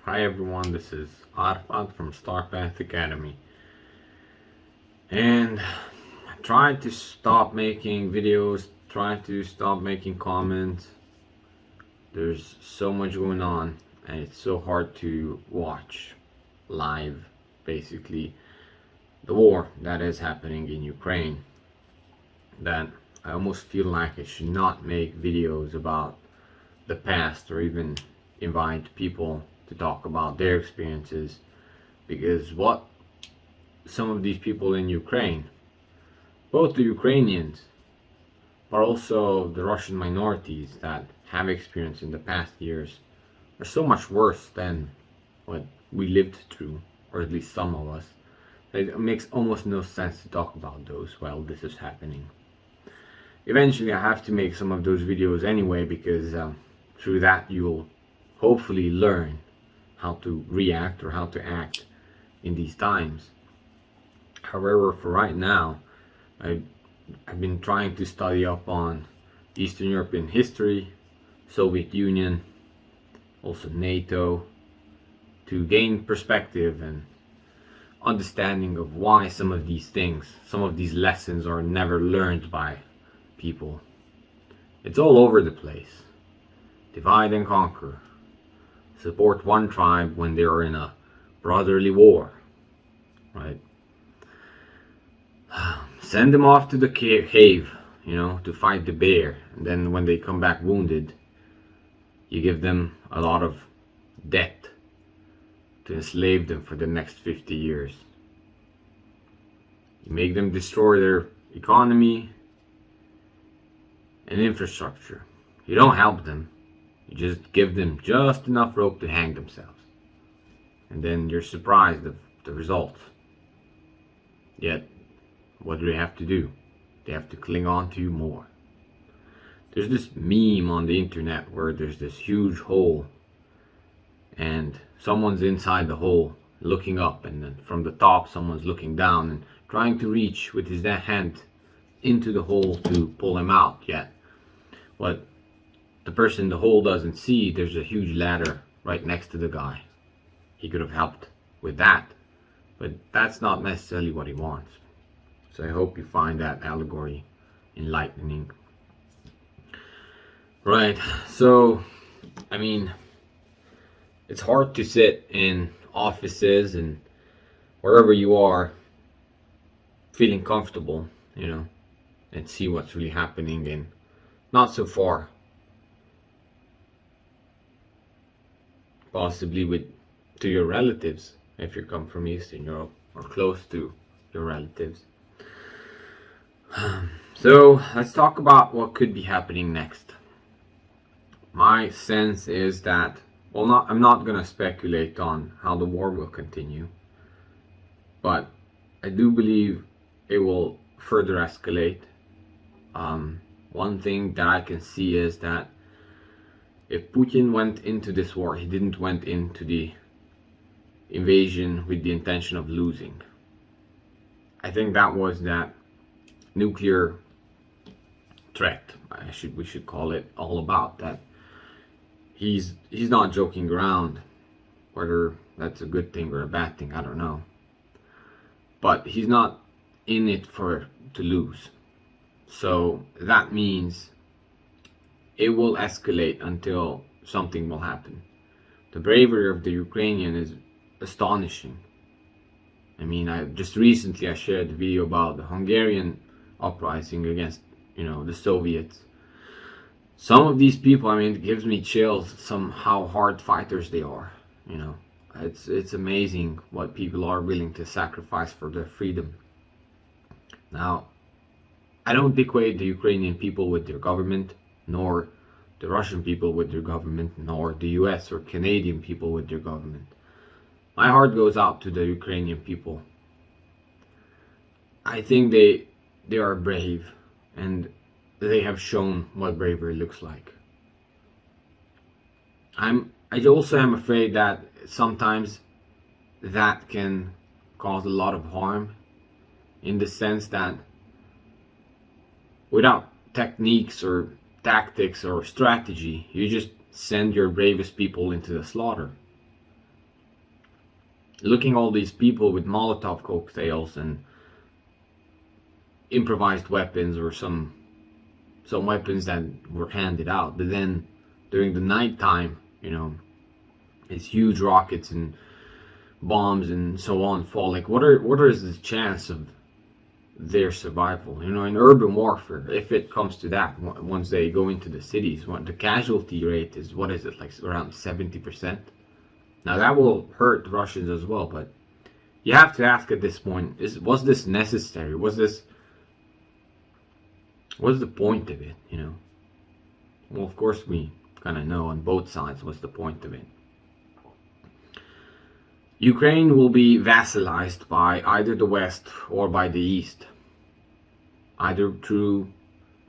Hi everyone, this is Arpad from Starpath Academy, and I tried to stop making videos, tried to stop making comments. There's so much going on and it's so hard to watch live, basically, the war that is happening in Ukraine, that I almost feel like I should not make videos about the past or even invite people to talk about their experiences, because what some of these people in Ukraine, both the Ukrainians but also the Russian minorities that have experienced in the past years, are so much worse than what we lived through, or at least some of us. It makes almost no sense to talk about those while this is happening. Eventually I have to make some of those videos anyway, because through that you'll hopefully learn how to react or how to act in these times. However, for right now, I've been trying to study up on Eastern European history, Soviet Union, also NATO, to gain perspective and understanding of why some of these things, some of these lessons are never learned by people. It's all over the place. Divide and conquer. Support one tribe when they are in a brotherly war, right? Send them off to the cave, to fight the bear, and then when they come back wounded, you give them a lot of debt to enslave them for the next 50 years. You make them destroy their economy and infrastructure. You don't help them. You just give them just enough rope to hang themselves. And then you're surprised of the results. Yet, what do they have to do? They have to cling on to you more. There's this meme on the internet where there's this huge hole and someone's inside the hole looking up, and then from the top someone's looking down and trying to reach with his hand into the hole to pull him out. Yet what the person in the hole doesn't see, there's a huge ladder right next to the guy. He could have helped with that, but that's not necessarily what he wants. So I hope you find that allegory enlightening. Right, so I mean, it's hard to sit in offices and wherever you are feeling comfortable, and see what's really happening in not so far, possibly to your relatives, if you come from Eastern Europe or close to your relatives. So let's talk about what could be happening next. My sense is that, I'm not going to speculate on how the war will continue, but I do believe it will further escalate. One thing that I can see is that if Putin went into this war, he didn't went into the invasion with the intention of losing. I think that was that nuclear threat, we should call it, all about that. He's not joking around. Whether that's a good thing or a bad thing, I don't know. But he's not in it to lose. So that means it will escalate until something will happen. The bravery of the Ukrainian is astonishing. I mean, just recently I shared a video about the Hungarian uprising against, the Soviets. Some of these people, it gives me chills how hard fighters they are. It's amazing what people are willing to sacrifice for their freedom. Now, I don't equate the Ukrainian people with their government, nor the Russian people with their government, nor the US or Canadian people with their government. My heart goes out to the Ukrainian people. I think they are brave, and they have shown what bravery looks like. I also am afraid that sometimes that can cause a lot of harm, in the sense that without techniques or tactics or strategy, you just send your bravest people into the slaughter. looking all these people with Molotov cocktails and improvised weapons, or some weapons that were handed out, but then during the nighttime, it's huge rockets and bombs and so on fall. Like, what is the chance of their survival? In urban warfare, if it comes to that, once they go into the cities, the casualty rate is, what is it, like around 70%? Now that will hurt the Russians as well, but you have to ask at this point, was this necessary? What's the point of it? Well, of course we kind of know on both sides what's the point of it. Ukraine will be vassalized by either the West or by the East, either through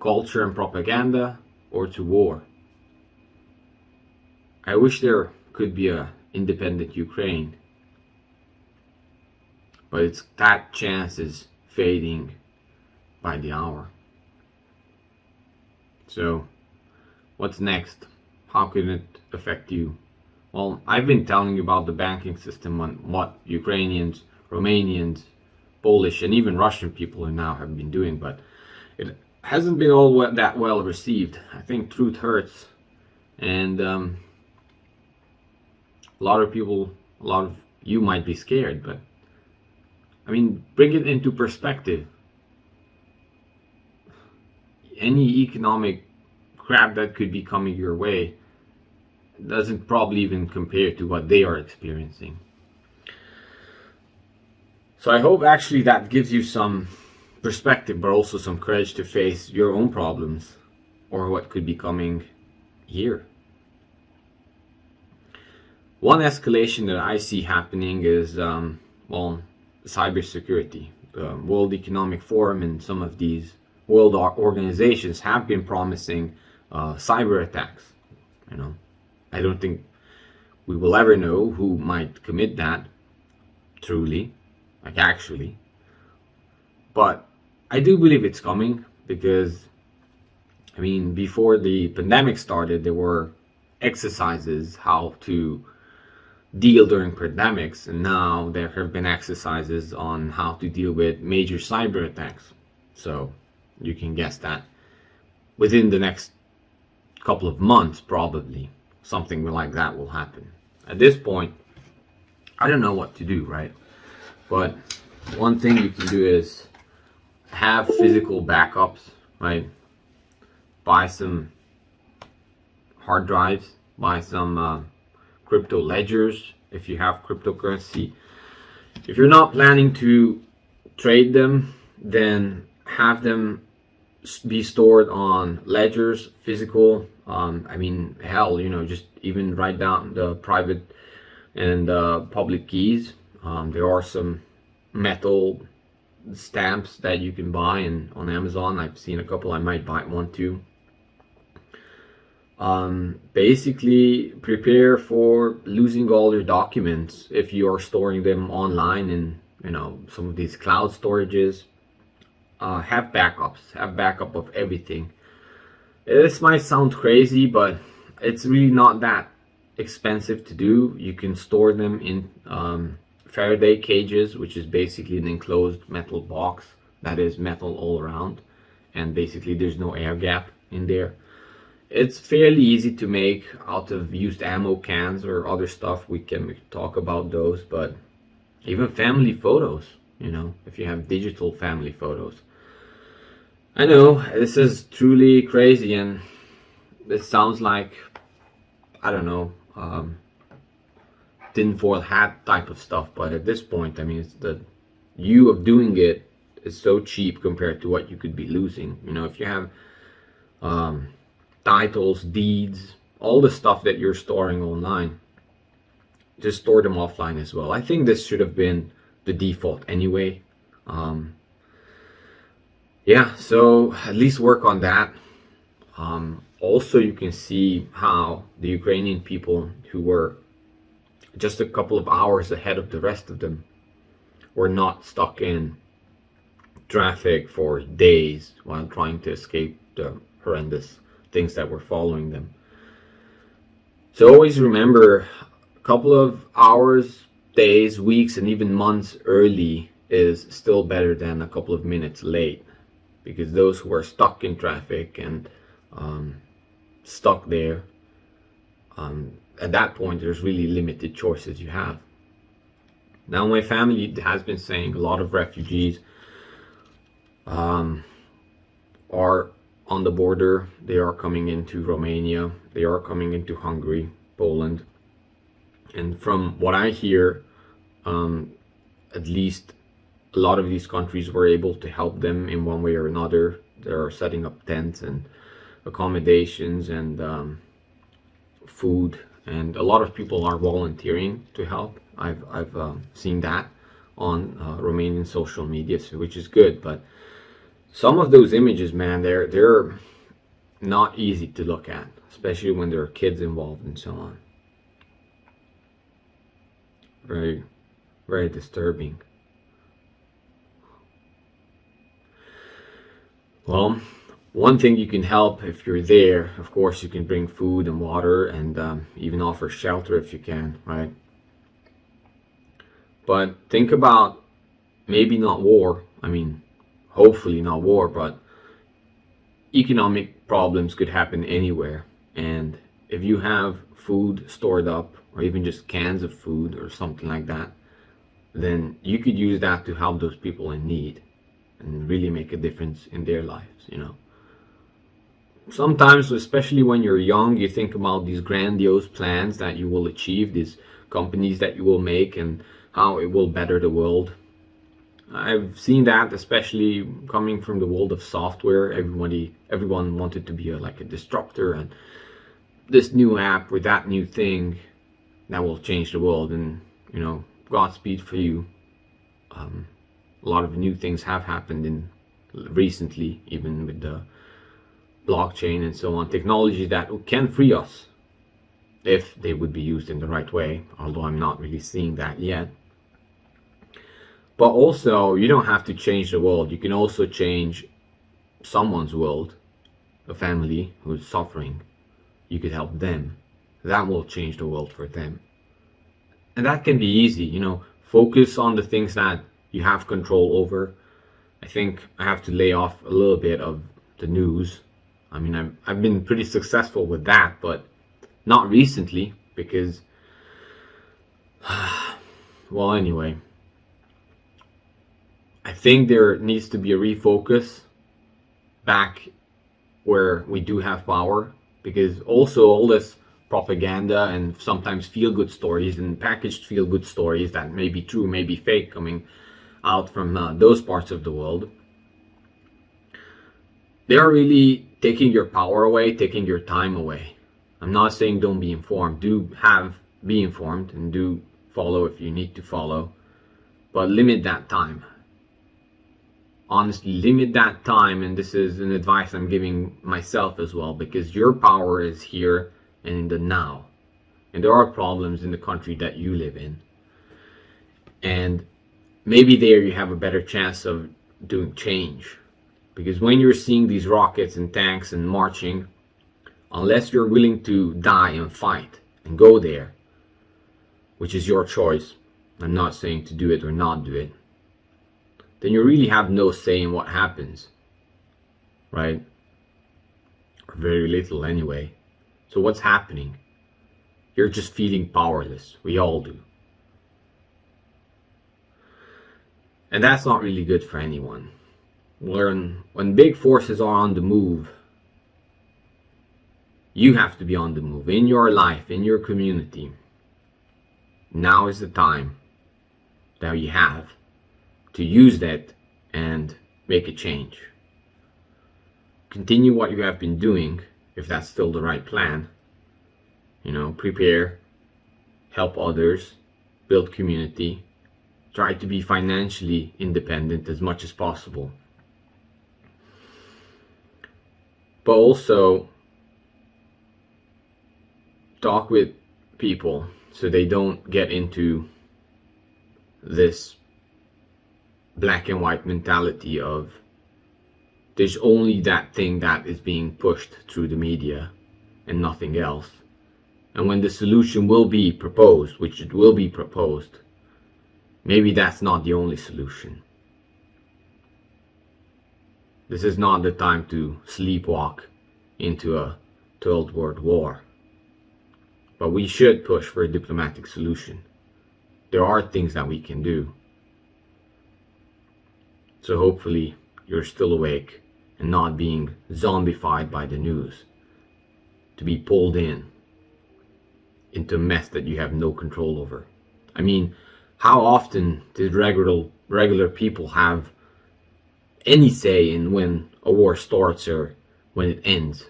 culture and propaganda or to war. I wish there could be a independent Ukraine, but that chance is fading by the hour. So what's next? How can it affect you? Well, I've been telling you about the banking system and what Ukrainians, Romanians, Polish, and even Russian people now have been doing, but it hasn't been all that well received. I think truth hurts, and a lot of you might be scared, but I mean, bring it into perspective. Any economic crap that could be coming your way doesn't probably even compare to what they are experiencing. So I hope actually that gives you some perspective, but also some courage to face your own problems or what could be coming here. One escalation that I see happening is, cybersecurity. The World Economic Forum and some of these world organizations have been promising cyber attacks. I don't think we will ever know who might commit that truly, like actually. But I do believe it's coming because, before the pandemic started, there were exercises how to deal during pandemics, and now there have been exercises on how to deal with major cyber attacks. So you can guess that within the next couple of months, probably something like that will happen. At this point, I don't know what to do, right? But one thing you can do is have physical backups, right? Buy some hard drives, buy some crypto ledgers if you have cryptocurrency. If you're not planning to trade them, then have them be stored on ledgers, physical. Just even write down the private and public keys. There are some metal stamps that you can buy on Amazon. I've seen a couple. I might buy one too. Basically prepare for losing all your documents if you are storing them online in some of these cloud storages. Have backups, have backup of everything. This might sound crazy, but it's really not that expensive to do. You can store them in Faraday cages, which is basically an enclosed metal box that is metal all around, and basically there's no air gap in there. It's fairly easy to make out of used ammo cans or other stuff. We can talk about those, but even family photos, if you have digital family photos. I know this is truly crazy, and it sounds like, I don't know, tinfoil hat type of stuff, but at this point, it's the you of doing it is so cheap compared to what you could be losing. If you have titles, deeds, all the stuff that you're storing online, just store them offline as well. I think this should have been the default anyway. So at least work on that. Also, you can see how the Ukrainian people who were just a couple of hours ahead of the rest of them were not stuck in traffic for days while trying to escape the horrendous things that were following them. So always remember, a couple of hours days, weeks, and even months early is still better than a couple of minutes late, because those who are stuck in traffic and stuck there, at that point there's really limited choices you have. Now my family has been saying a lot of refugees are on the border. They are coming into Romania, they are coming into Hungary, Poland, and from what I hear, at least a lot of these countries were able to help them in one way or another. They are setting up tents and accommodations and food, and a lot of people are volunteering to help. I've seen that on Romanian social media, which is good. But some of those images, man, they're not easy to look at, especially when there are kids involved and so on. Very, very disturbing. Well, one thing you can help if you're there, of course, you can bring food and water and even offer shelter if you can, right? But think about maybe not war. I mean, hopefully not war, but economic problems could happen anywhere. And if you have food stored up, or even just cans of food or something like that, then you could use that to help those people in need and really make a difference in their lives, you know. Sometimes, especially when you're young, you think about these grandiose plans that you will achieve, these companies that you will make, and how it will better the world. I've seen that, especially coming from the world of software. Everyone wanted to be like a disruptor, and this new app or that new thing that will change the world. And you know, Godspeed for you. A lot of new things have happened recently, even with the blockchain and so on, technology that can free us if they would be used in the right way, although I'm not really seeing that yet. But also, you don't have to change the world. You can also change someone's world, a family who's suffering. You could help them. That will change the world for them. And that can be easy, you know. Focus on the things that you have control over. I think I have to lay off a little bit of the news. I mean, I've been pretty successful with that, but not recently, because well, anyway, I think there needs to be a refocus back where we do have power, because also all this propaganda and sometimes feel-good stories and packaged feel-good stories that may be true, may be fake, coming out from those parts of the world, they are really taking your power away, taking your time away. I'm not saying don't be informed. Be informed and do follow if you need to follow, but limit that time. Honestly, limit that time, and this is an advice I'm giving myself as well, because your power is here and in the now. And there are problems in the country that you live in. And maybe there you have a better chance of doing change. Because when you're seeing these rockets and tanks and marching, unless you're willing to die and fight and go there, which is your choice, I'm not saying to do it or not do it, then you really have no say in what happens, right? Or very little anyway. So what's happening? You're just feeling powerless. We all do. And that's not really good for anyone. When big forces are on the move, you have to be on the move in your life, in your community. Now is the time that you have to use that and make a change. Continue what you have been doing, if that's still the right plan. You know, prepare, help others, build community, try to be financially independent as much as possible. But also talk with people so they don't get into this black and white mentality of there's only that thing that is being pushed through the media and nothing else. And when the solution will be proposed, which it will be proposed, maybe that's not the only solution. This is not the time to sleepwalk into a third world war. But we should push for a diplomatic solution. There are things that we can do. So hopefully you're still awake and not being zombified by the news, to be pulled into a mess that you have no control over. I mean, how often did regular people have any say in when a war starts or when it ends?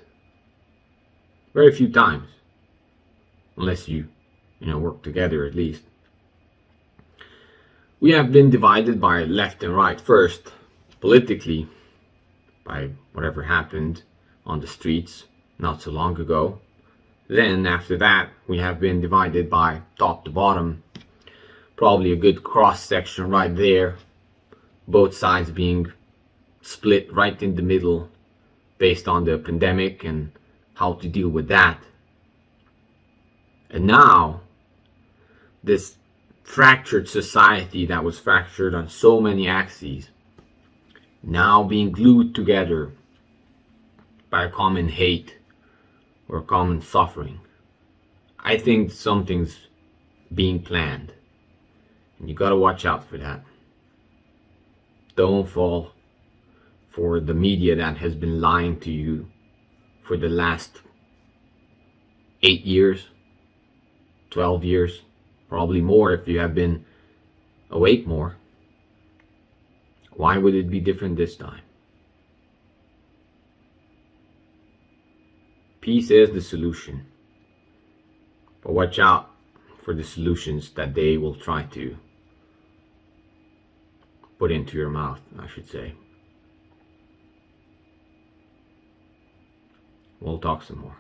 Very few times, unless you work together at least. We have been divided by left and right. First, politically, by whatever happened on the streets not so long ago. Then after that, we have been divided by top to bottom. Probably a good cross section right there. Both sides being split right in the middle based on the pandemic and how to deal with that. And now, this fractured society that was fractured on so many axes, now being glued together by a common hate or common suffering. I think something's being planned, and you gotta watch out for that. Don't fall for the media that has been lying to you for the last 8 years, 12 years, probably more if you have been awake more. Why would it be different this time? Peace is the solution. But watch out for the solutions that they will try to put into your mouth, I should say. We'll talk some more.